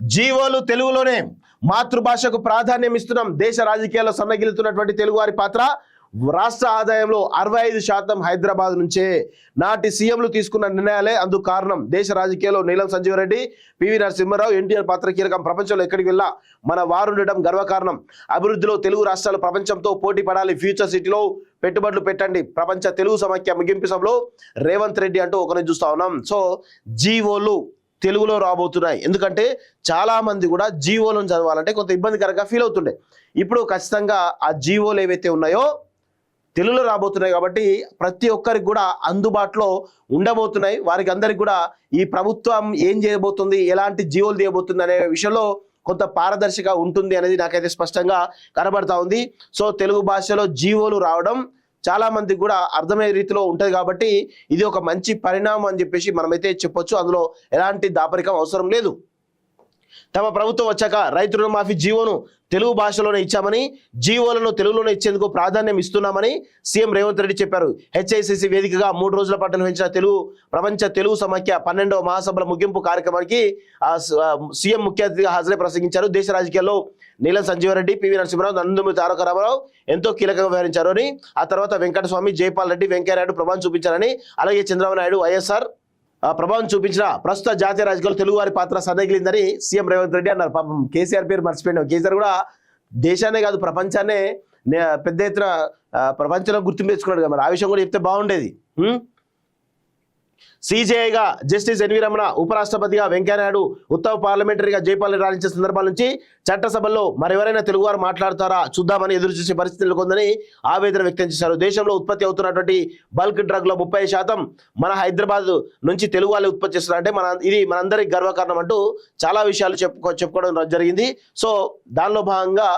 జీవోలు తెలుగులోనే మాతృభాషకు ప్రాధాన్యం ఇస్తున్నాం. దేశ రాజకీయాల్లో సన్నగిలుతున్నటువంటి తెలుగువారి పాత్ర. రాష్ట్ర ఆదాయంలో 65% హైదరాబాద్ నుంచే. నాటి సీఎంలు తీసుకున్న నిర్ణయాలే అందుకు కారణం. దేశ రాజకీయాల్లో నీలం సంజీవ్ రెడ్డి, పివి నరసింహారావు, ఎన్టీఆర్ పాత్ర కీలకం. ప్రపంచంలో ఎక్కడికి వెళ్ళా మన వారుండడం గర్వకారణం. అభివృద్ధిలో తెలుగు రాష్ట్రాలు ప్రపంచంతో పోటీ పడాలి. ఫ్యూచర్ సిటీలో పెట్టుబడులు పెట్టండి. ప్రపంచ తెలుగు సమాఖ్య ముగింపు సభలో రేవంత్ రెడ్డి అంటూ ఒకరిని చూస్తా ఉన్నాం. సో జీవోలు తెలుగులో రాబోతున్నాయి. ఎందుకంటే చాలా మంది కూడా జీవోలను చదవాలంటే కొంత ఇబ్బందికరంగా ఫీల్ అవుతుండే. ఇప్పుడు ఖచ్చితంగా ఆ జీవోలు ఏవైతే ఉన్నాయో తెలుగులో రాబోతున్నాయి కాబట్టి ప్రతి ఒక్కరికి కూడా అందుబాటులో ఉండబోతున్నాయి. వారికి అందరికి కూడా ఈ ప్రభుత్వం ఏం చేయబోతుంది, ఎలాంటి జీవోలు తీయబోతుంది అనే విషయంలో కొంత పారదర్శకంగా ఉంటుంది అనేది నాకైతే స్పష్టంగా కనబడతా ఉంది. సో తెలుగు భాషలో జీవోలు రావడం చాలా మందికి కూడా అర్థమయ్యే రీతిలో ఉంటుంది కాబట్టి ఇది ఒక మంచి పరిణామం అని చెప్పేసి మనమైతే చెప్పొచ్చు. అందులో ఎలాంటి దాపరికం అవసరం లేదు. తమ ప్రభుత్వం వచ్చాక రైతు రుణమాఫీ జీవోను తెలుగు భాషలోనే ఇచ్చామని, జీవోలను తెలుగులోనే ఇచ్చేందుకు ప్రాధాన్యం ఇస్తున్నామని సీఎం రేవంత్ రెడ్డి చెప్పారు. హెచ్ఐసిసి వేదికగా 3 రోజుల పాటు నిర్వహించిన ప్రపంచ తెలుగు సమాఖ్య 12వ మహాసభల ముగింపు కార్యక్రమానికి సీఎం ముఖ్య అతిథిగా హాజరై ప్రసంగించారు. దేశ రాజకీయాల్లో నీలం సంజీవ్ రెడ్డి, పివి నరసింహారావు, నందమూరి తారక రామారావు ఎంతో కీలకంగా వ్యవహరించారు అని, ఆ తర్వాత వెంకటస్వామి, జైపాల్ రెడ్డి, వెంకయ్యనాయుడు ప్రభావం చూపించారని, అలాగే చంద్రబాబు నాయుడు, వైఎస్ఆర్ ప్రభావం చూపించిన ప్రస్తుత జాతీయ రాజకీయాలు తెలుగువారి పాత్ర సన్నగిలిందని సీఎం రేవంత్ రెడ్డి అన్నారు. పాపం కేసీఆర్ పేరు మర్చిపోయినాం. కేసీఆర్ కూడా దేశాన్నే కాదు ప్రపంచాన్నే పెద్ద ఎత్తున ప్రపంచంలో గుర్తింపు తెచ్చుకున్నాడు కదా. మరి ఆ విషయం కూడా చెప్తే బాగుండేది. సిజేఐగా జస్టిస్ ఎన్వి రమణ, ఉపరాష్ట్రపతిగా వెంకయ్యనాయుడు, ఉత్తమ పార్లమెంటరీగా జైపాల్ రెడ్డి రాణించిన సందర్భాల నుంచి చట్టసభల్లో మరెవరైనా తెలుగువారు మాట్లాడతారా చూద్దామని ఎదురు చూసే పరిస్థితి నెలకొందని ఆవేదన వ్యక్తం చేశారు. దేశంలో ఉత్పత్తి అవుతున్నటువంటి బల్క్ డ్రగ్లో 30% మన హైదరాబాద్ నుంచి తెలుగు వాళ్ళు ఉత్పత్తి చేస్తున్నారు. అంటే ఇది మనందరికి గర్వకారణం అంటూ చాలా విషయాలు చెప్పుకోవడం జరిగింది. సో దానిలో భాగంగా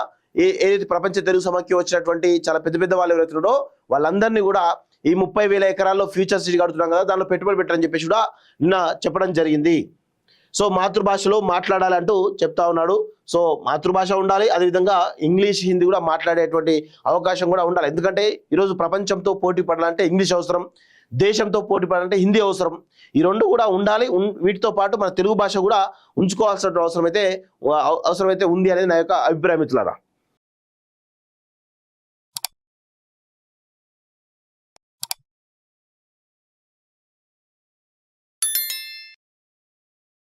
ఏదైతే ప్రపంచ తెలుగు సమాఖ్య వచ్చినటువంటి చాలా పెద్ద పెద్ద వాళ్ళు ఎవరైతే ఉన్నారో వాళ్ళందరినీ కూడా ఈ 30,000 ఎకరాల్లో ఫ్యూచర్ సిటీ కడుతున్నాం కదా, దానిలో పెట్టుబడి పెట్టారని చెప్పేసి కూడా నిన్న చెప్పడం జరిగింది. సో మాతృభాషలో మాట్లాడాలంటూ చెప్తా ఉన్నాడు. సో మాతృభాష ఉండాలి, అదేవిధంగా ఇంగ్లీష్, హిందీ కూడా మాట్లాడేటువంటి అవకాశం కూడా ఉండాలి. ఎందుకంటే ఈరోజు ప్రపంచంతో పోటీ పడాలంటే ఇంగ్లీష్ అవసరం, దేశంతో పోటీ పడాలంటే హిందీ అవసరం. ఈ రెండు కూడా ఉండాలి. వీటితో పాటు మన తెలుగు భాష కూడా ఉంచుకోవాల్సిన అవసరం అయితే ఉంది అనేది నా యొక్క అభిప్రాయం మిత్రులారా.